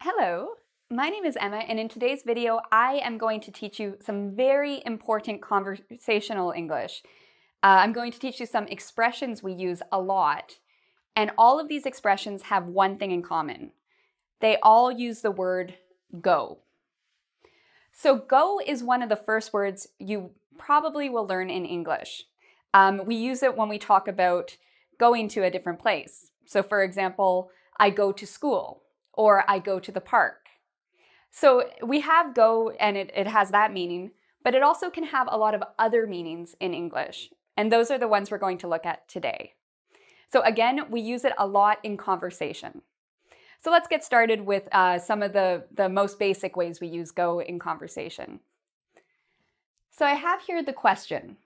Hello, my name is Emma, and in today's video, I am going to teach you some very important conversational English. I'm going to teach you some expressions we use a lot, and all of these expressions have one thing in common. They all use the word go. So go is one of the first words you probably will learn in English. We use it when we talk about going to a different place. So for example, I go to school, or I go to the park. So we have go, and it has that meaning, but it also can have a lot of other meanings in English. And those are the ones we're going to look at today. So again, we use it a lot in conversation. So let's get started with some of the most basic ways we use go in conversation. So I have here the question.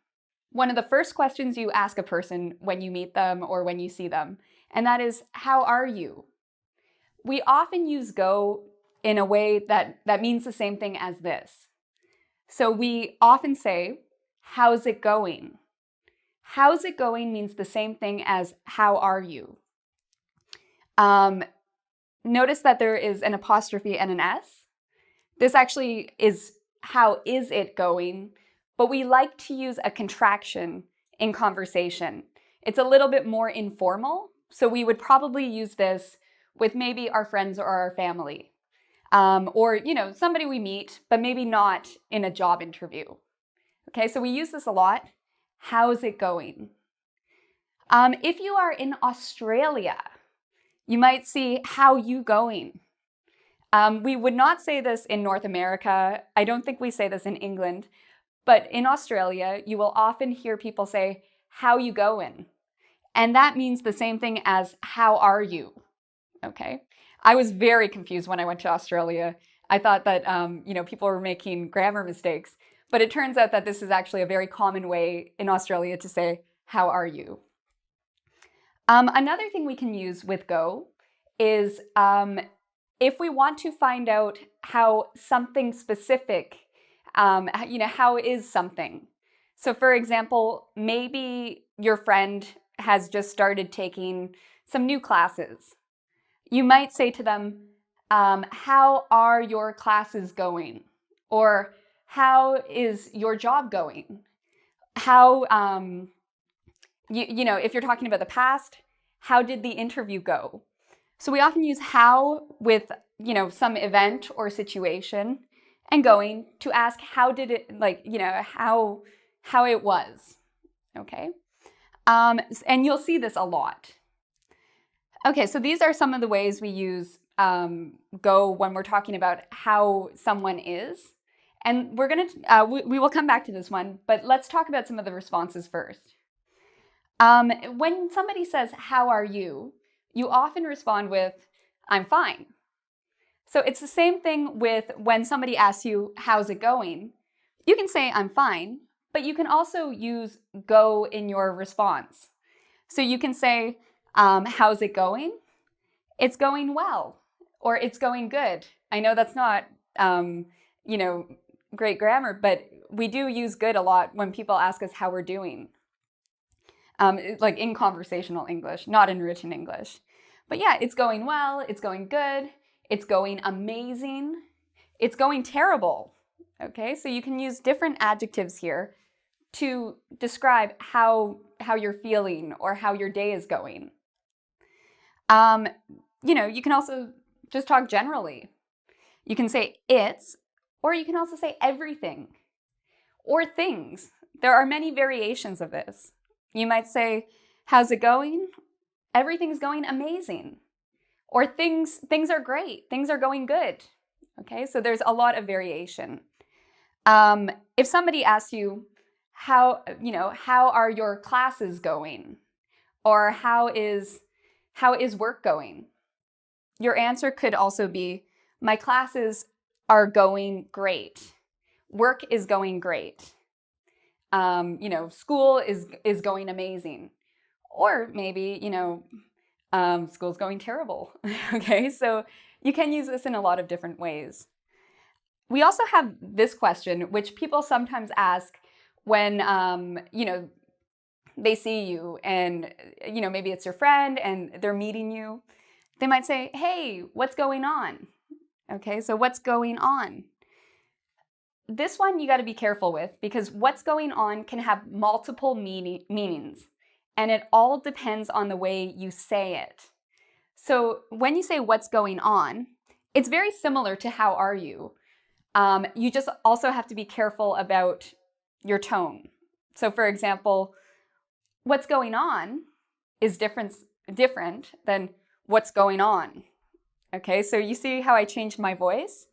One of the first questions you ask a person when you meet them or when you see them, and that is, how are you? We often use go in a way that means the same thing as this. So we often say, how's it going? How's it going means the same thing as how are you? Notice that there is an apostrophe and an S. This actually is how is it going, but we like to use a contraction in conversation. It's a little bit more informal, so we would probably use this with maybe our friends or our family. Or somebody we meet, but maybe not in a job interview. Okay, so we use this a lot. How's it going? If you are in Australia, you might see, how you going? We would not say this in North America. I don't think we say this in England, but in Australia, you will often hear people say, how you going? And that means the same thing as, how are you? Okay. I was very confused when I went to Australia. I thought that people were making grammar mistakes, but it turns out that this is actually a very common way in Australia to say, how are you? Another thing we can use with go is if we want to find out how something specific, how is something? So for example, maybe your friend has just started taking some new classes. You might say to them, how are your classes going? Or how is your job going? How, if you're talking about the past, how did the interview go? So we often use how with, some event or situation, and going to ask how did it, how it was, okay? And you'll see this a lot. Okay, so these are some of the ways we use go when we're talking about how someone is. And we're going to, we will come back to this one, but let's talk about some of the responses first. When somebody says, how are you? You often respond with, I'm fine. So it's the same thing with when somebody asks you, how's it going? You can say, I'm fine, but you can also use go in your response. So you can say, how's it going? It's going well, or it's going good. I know that's not, great grammar, but we do use good a lot when people ask us how we're doing. Like in conversational English, not in written English. But yeah, it's going well, it's going good, it's going amazing, it's going terrible. Okay, so you can use different adjectives here to describe how you're feeling or how your day is going. You can also just talk generally. You can say it's, or you can also say everything, or things. There are many variations of this. You might say, how's it going? Everything's going amazing. Or things are great. Things are going good. Okay, so there's a lot of variation. If somebody asks you, how are your classes going? Or how is work going? Your answer could also be, my classes are going great. Work is going great. School is going amazing. Or maybe, school's going terrible. Okay, so you can use this in a lot of different ways. We also have this question, which people sometimes ask when, they see you and, maybe it's your friend and they're meeting you. They might say, hey, what's going on? Okay, so what's going on? This one you got to be careful with because what's going on can have multiple meanings, and it all depends on the way you say it. So when you say what's going on, it's very similar to how are you. You just also have to be careful about your tone. So for example, what's going on is different than what's going on. Okay, so you see how I changed my voice?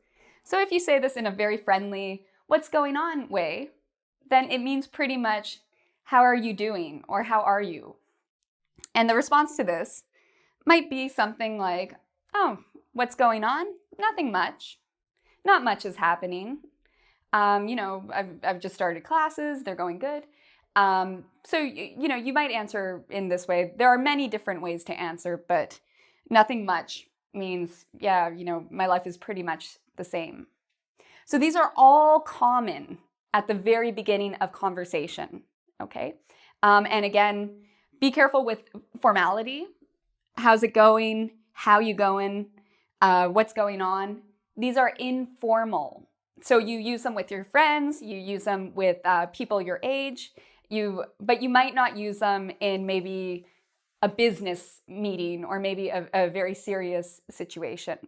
So if you say this in a very friendly, what's going on way, then it means pretty much, how are you doing? Or how are you? And the response to this might be something like, oh, what's going on? Nothing much. Not much is happening. I've just started classes, they're going good. So you might answer in this way. There are many different ways to answer, but nothing much means, yeah, my life is pretty much the same. So these are all common at the very beginning of conversation, okay? And again, be careful with formality. How's it going? How you going? What's going on? These are informal. So you use them with your friends, you use them with people your age, but you might not use them in maybe a business meeting or maybe a very serious situation.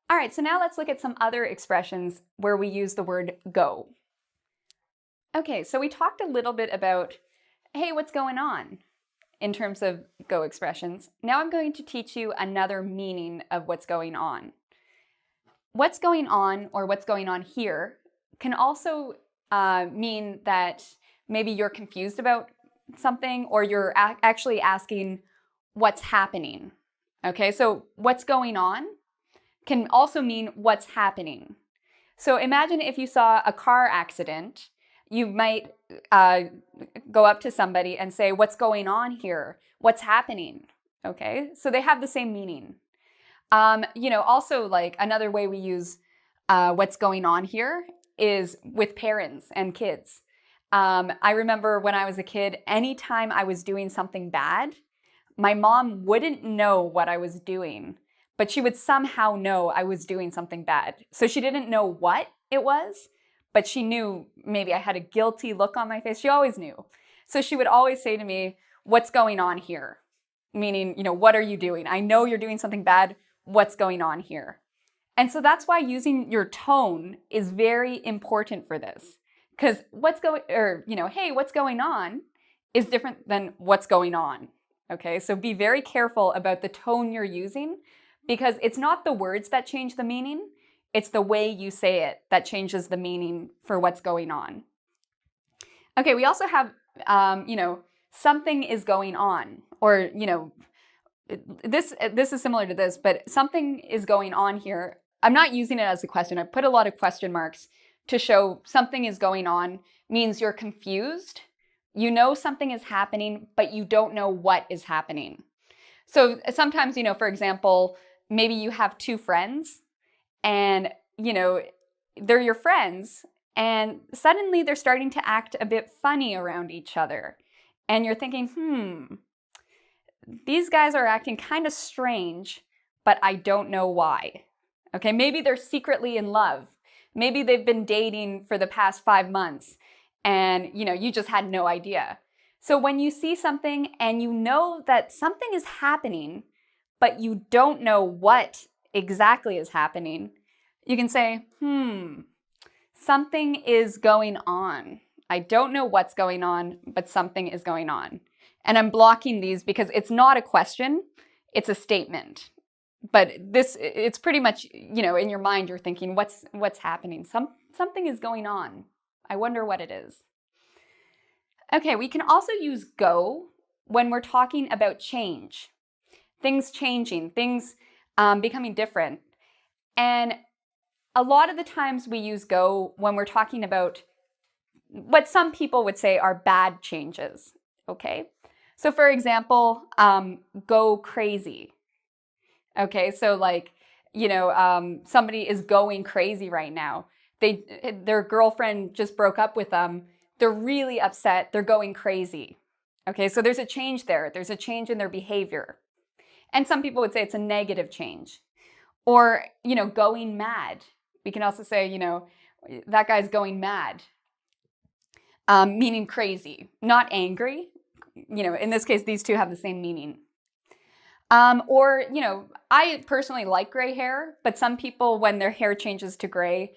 All right, so now let's look at some other expressions where we use the word go. Okay, so we talked a little bit about, hey, what's going on in terms of go expressions. Now I'm going to teach you another meaning of what's going on. What's going on or what's going on here can also mean that maybe you're confused about something or you're actually asking what's happening. Okay, so what's going on can also mean what's happening. So imagine if you saw a car accident, you might go up to somebody and say, what's going on here? What's happening? Okay, so they have the same meaning. Also like another way we use what's going on here is with parents and kids. I remember when I was a kid, anytime I was doing something bad, my mom wouldn't know what I was doing, but she would somehow know I was doing something bad. So she didn't know what it was, but she knew maybe I had a guilty look on my face. She always knew. So she would always say to me, what's going on here? Meaning, what are you doing? I know you're doing something bad. What's going on here? And so that's why using your tone is very important for this. Because hey, what's going on is different than what's going on. Okay, so be very careful about the tone you're using because it's not the words that change the meaning, it's the way you say it that changes the meaning for what's going on. Okay, we also have, something is going on, or, this is similar to this, but something is going on here. I'm not using it as a question. I put a lot of question marks to show something is going on means you're confused. You know something is happening, but you don't know what is happening. So sometimes, for example, maybe you have two friends and, they're your friends and suddenly they're starting to act a bit funny around each other. And you're thinking, these guys are acting kind of strange, but I don't know why. Okay, maybe they're secretly in love. Maybe they've been dating for the past 5 months and, you just had no idea. So when you see something and you know that something is happening, but you don't know what exactly is happening, you can say, something is going on. I don't know what's going on, but something is going on. And I'm blocking these because it's not a question, it's a statement. But it's pretty much, in your mind, you're thinking, what's happening? Something is going on. I wonder what it is. Okay, we can also use go when we're talking about change. Things changing, things becoming different. And a lot of the times we use go when we're talking about what some people would say are bad changes, okay? So for example, go crazy. Okay, so like, somebody is going crazy right now. Their girlfriend just broke up with them. They're really upset. They're going crazy. Okay, so there's a change there. There's a change in their behavior. And some people would say it's a negative change. Or, going mad. We can also say, that guy's going mad, meaning crazy, not angry. In this case, these two have the same meaning. Or, I personally like gray hair, but some people, when their hair changes to gray,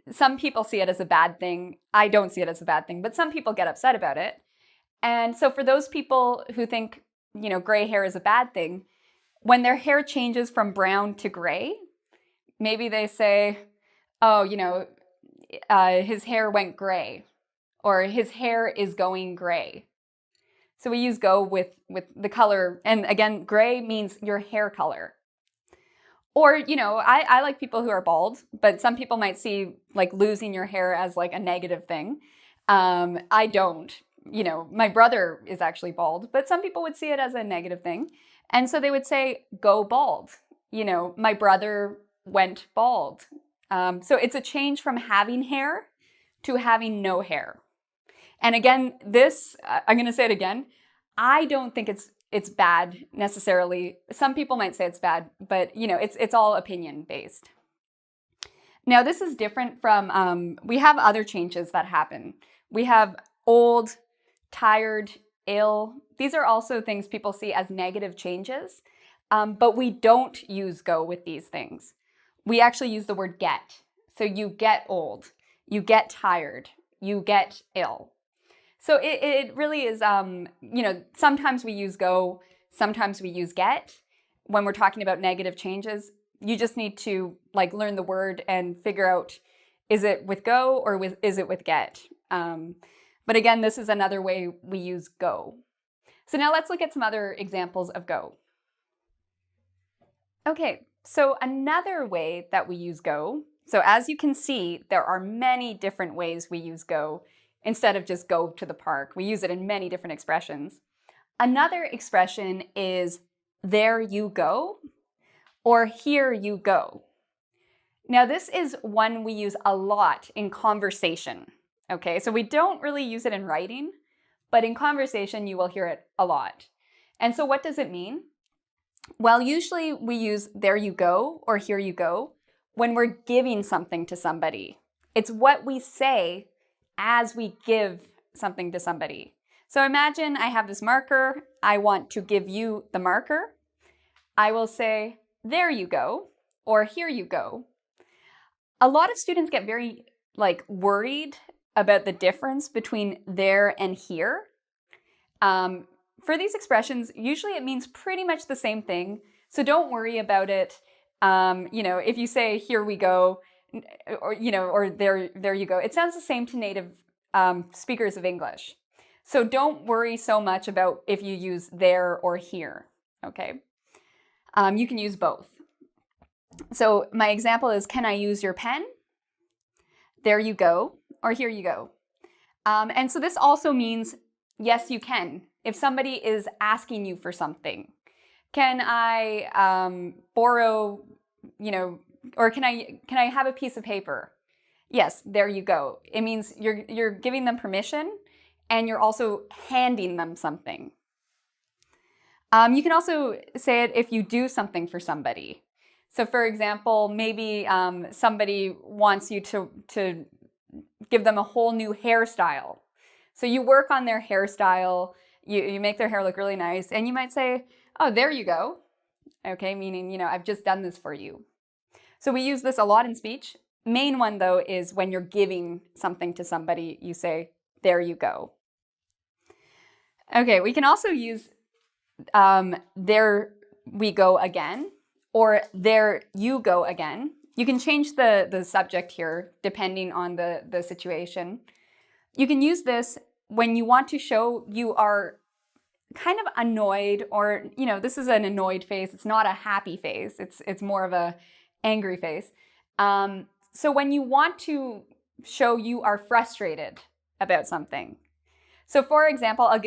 some people see it as a bad thing. I don't see it as a bad thing, but some people get upset about it. And so for those people who think, gray hair is a bad thing, when their hair changes from brown to gray, maybe they say, oh, his hair went gray, or his hair is going gray. So we use go with the color. And again, gray means your hair color. Or, I like people who are bald, but some people might see like losing your hair as like a negative thing. I don't. My brother is actually bald, but some people would see it as a negative thing. And so they would say, go bald. My brother went bald. So it's a change from having hair to having no hair. And again, I'm going to say it again. I don't think it's bad necessarily. Some people might say it's bad, but it's all opinion based. Now this is different from, we have other changes that happen. We have old, tired, ill. These are also things people see as negative changes, but we don't use go with these things. We actually use the word get. So you get old, you get tired, you get ill. So it really is, sometimes we use go, sometimes we use get. When we're talking about negative changes, you just need to learn the word and figure out, is it with go or is it with get? But again, this is another way we use go. So now let's look at some other examples of go. Okay, so another way that we use go, so as you can see, there are many different ways we use go instead of just go to the park. We use it in many different expressions. Another expression is there you go or here you go. Now this is one we use a lot in conversation. Okay, so we don't really use it in writing, but in conversation you will hear it a lot. And so what does it mean? Well, usually we use there you go or here you go when we're giving something to somebody. It's what we say as we give something to somebody. So imagine I have this marker, I want to give you the marker. I will say, there you go, or here you go. A lot of students get very worried about the difference between there and here. For these expressions, usually it means pretty much the same thing. So don't worry about it. If you say, here we go, or there you go, it sounds the same to native speakers of English. So don't worry so much about if you use there or here, okay? You can use both. So my example is, can I use your pen? There you go, or here you go. And so this also means, yes, you can. If somebody is asking you for something, can I borrow, or can I have a piece of paper? Yes, there you go. It means you're giving them permission and you're also handing them something. You can also say it if you do something for somebody. So for example, maybe somebody wants you to give them a whole new hairstyle. So you work on their hairstyle, you make their hair look really nice, and you might say, oh, there you go. Okay, meaning, I've just done this for you. So we use this a lot in speech. Main one, though, is when you're giving something to somebody, you say, there you go. Okay, we can also use there we go again, or there you go again. You can change the subject here depending on the situation. You can use this when you want to show you are kind of annoyed, or, this is an annoyed face. It's not a happy face. It's more of a angry face. So when you want to show you are frustrated about something. So for example, I'll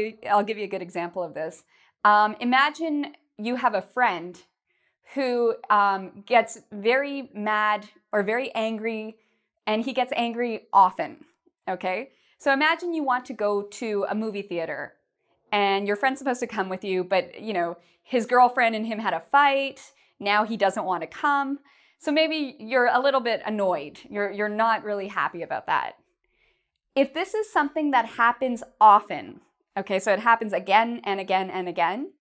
give you a good example of this. Imagine you have a friend who gets very mad or very angry, and he gets angry often, okay? So imagine you want to go to a movie theater, and your friend's supposed to come with you, but, his girlfriend and him had a fight, Now he doesn't want to come. So maybe you're a little bit annoyed. You're not really happy about that. If this is something that happens often, okay, so it happens again and again and again,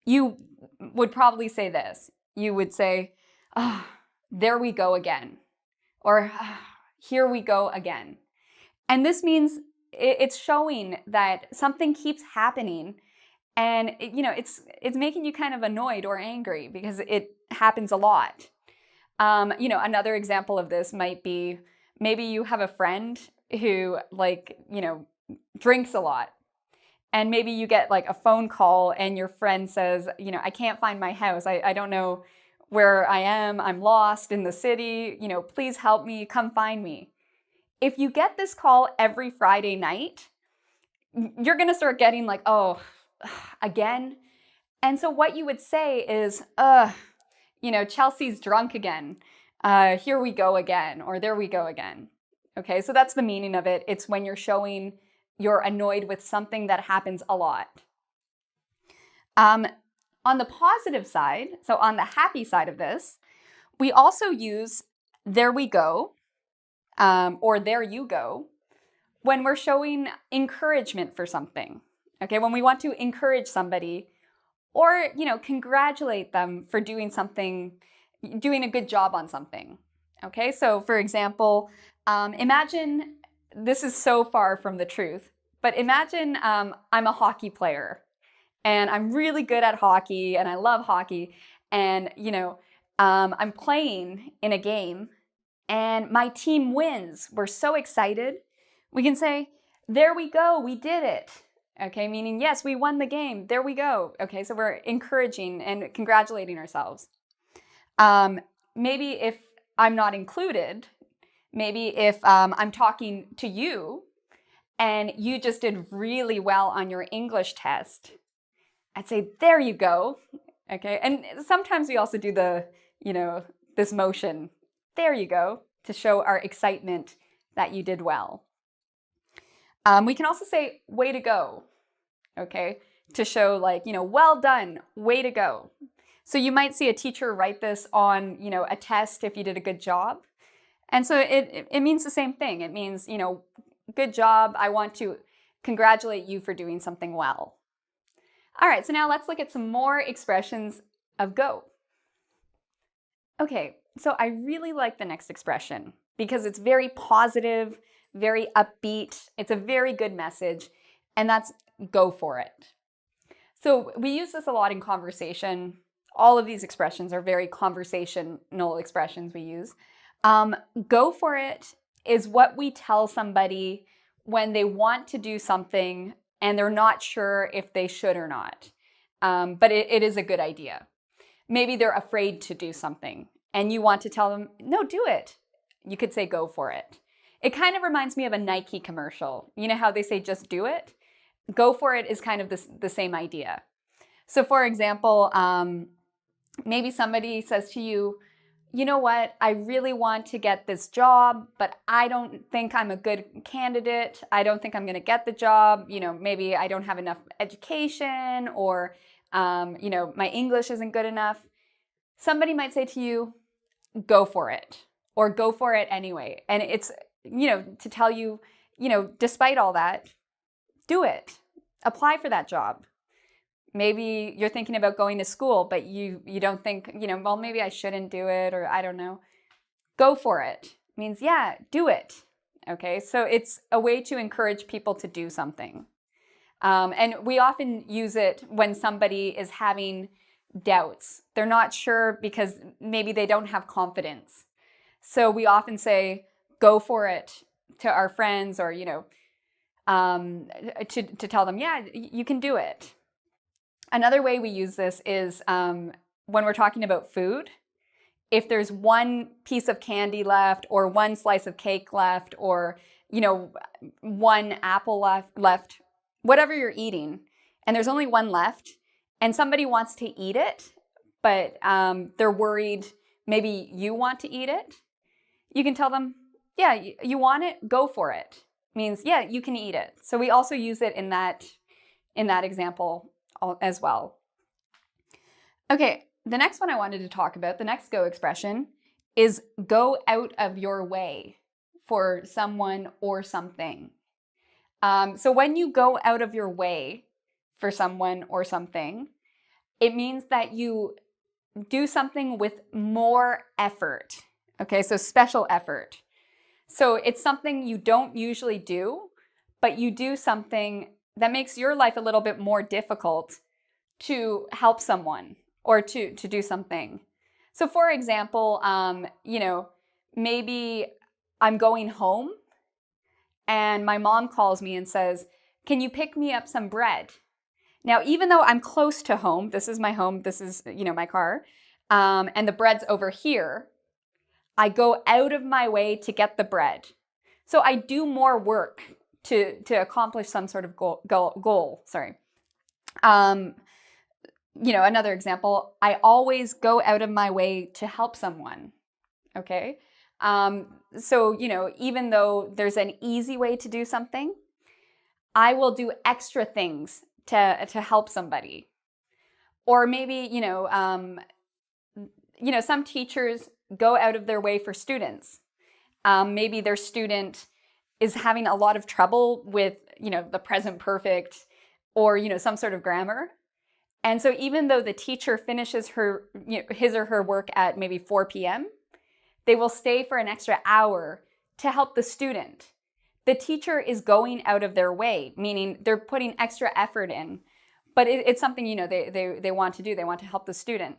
you would probably say this. You would say, oh, there we go again. Or here we go again. And this means it's showing that something keeps happening, and it's making you kind of annoyed or angry because it happens a lot. Another example of this might be maybe you have a friend who drinks a lot. And maybe you get like a phone call and your friend says, I can't find my house. I don't know where I am. I'm lost in the city. Please help me. Come find me. If you get this call every Friday night, you're going to start getting like, oh, again. And so what you would say is, Chelsea's drunk again. Here we go again, or there we go again. Okay, so that's the meaning of it. It's when you're showing you're annoyed with something that happens a lot. On the positive side, so on the happy side of this, we also use there we go, or there you go, when we're showing encouragement for something. Okay, when we want to encourage somebody or, congratulate them for doing a good job on something. Okay, so for example, imagine, this is so far from the truth, but imagine I'm a hockey player and I'm really good at hockey and I love hockey, and I'm playing in a game and my team wins. We're so excited. We can say, there we go, we did it. Okay, meaning yes, we won the game. There we go. Okay, so we're encouraging and congratulating ourselves. Maybe if I'm not included, maybe if I'm talking to you and you just did really well on your English test, I'd say, there you go. Okay, and sometimes we also do this motion, there you go, to show our excitement that you did well. We can also say, way to go, okay, to show well done, way to go. So you might see a teacher write this on, a test if you did a good job. And so it means the same thing. It means, good job. I want to congratulate you for doing something well. All right, so now let's look at some more expressions of go. Okay, so I really like the next expression because it's very positive, very upbeat. It's a very good message, and that's go for it. So we use this a lot in conversation. All of these expressions are very conversational expressions we use. Go for it is what we tell somebody when they want to do something and they're not sure if they should or not. But it is a good idea. Maybe they're afraid to do something and you want to tell them, no, do it. You could say go for it. It kind of reminds me of a Nike commercial. You know how they say just do it? Go for it is kind of the same idea. So for example, maybe somebody says to you, you know what, I really want to get this job, but I don't think I'm a good candidate. I don't think I'm going to get the job. Maybe I don't have enough education, or, my English isn't good enough. Somebody might say to you, go for it, or go for it anyway. And it's, to tell you, despite all that, do it. Apply for that job. Maybe you're thinking about going to school, but you don't think, well, maybe I shouldn't do it, or I don't know. Go for it. It means, yeah, do it. Okay, so it's a way to encourage people to do something. And we often use it when somebody is having doubts. They're not sure because maybe they don't have confidence. So we often say, go for it to our friends, or, to tell them, yeah, you can do it. Another way we use this is when we're talking about food. If there's one piece of candy left, or one slice of cake left, or one apple left, whatever you're eating, and there's only one left, and somebody wants to eat it, but they're worried maybe you want to eat it, you can tell them, yeah, you want it, go for it. Means, yeah, you can eat it. So we also use it in that example as well. Okay, the next one I wanted to talk about, the next go expression, is go out of your way for someone or something. So when you go out of your way for someone or something, it means that you do something with more effort. Okay, so special effort. So it's something you don't usually do, but you do something that makes your life a little bit more difficult to help someone or to do something. So for example, maybe I'm going home and my mom calls me and says, "Can you pick me up some bread?" Now, even though I'm close to home, this is my home, this is, my car, and the bread's over here, I go out of my way to get the bread. So I do more work to accomplish some sort of goal. Sorry. Another example, I always go out of my way to help someone. Okay. So, even though there's an easy way to do something, I will do extra things to help somebody. Or maybe, some teachers go out of their way for students. Maybe their student is having a lot of trouble with, the present perfect or, some sort of grammar. And so even though the teacher finishes his or her work at maybe 4 p.m., they will stay for an extra hour to help the student. The teacher is going out of their way, meaning they're putting extra effort in, but it's something, they want to do. They want to help the student.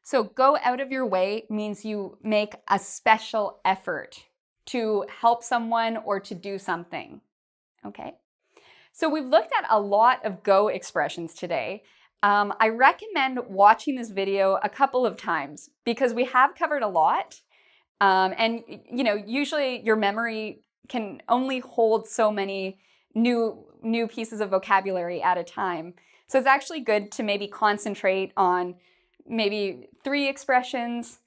So go out of your way means you make a special effort to help someone or to do something, okay? So we've looked at a lot of go expressions today. I recommend watching this video a couple of times because we have covered a lot. And usually your memory can only hold so many new pieces of vocabulary at a time. So it's actually good to maybe concentrate on maybe 3 expressions,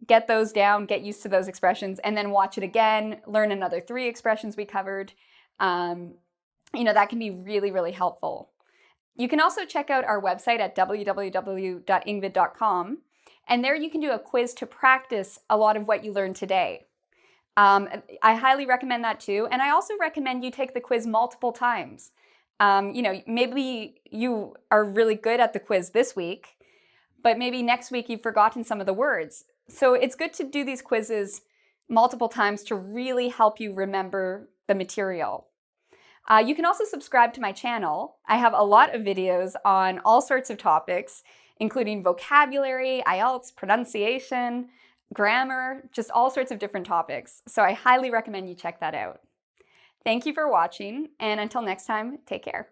get those down, get used to those expressions, and then watch it again, learn another 3 expressions we covered. That can be really, really helpful. You can also check out our website at www.engvid.com, and there you can do a quiz to practice a lot of what you learned today. I highly recommend that too, and I also recommend you take the quiz multiple times. Maybe you are really good at the quiz this week, but maybe next week you've forgotten some of the words. So it's good to do these quizzes multiple times to really help you remember the material. You can also subscribe to my channel. I have a lot of videos on all sorts of topics, including vocabulary, IELTS, pronunciation, grammar, just all sorts of different topics. So I highly recommend you check that out. Thank you for watching, and until next time, take care.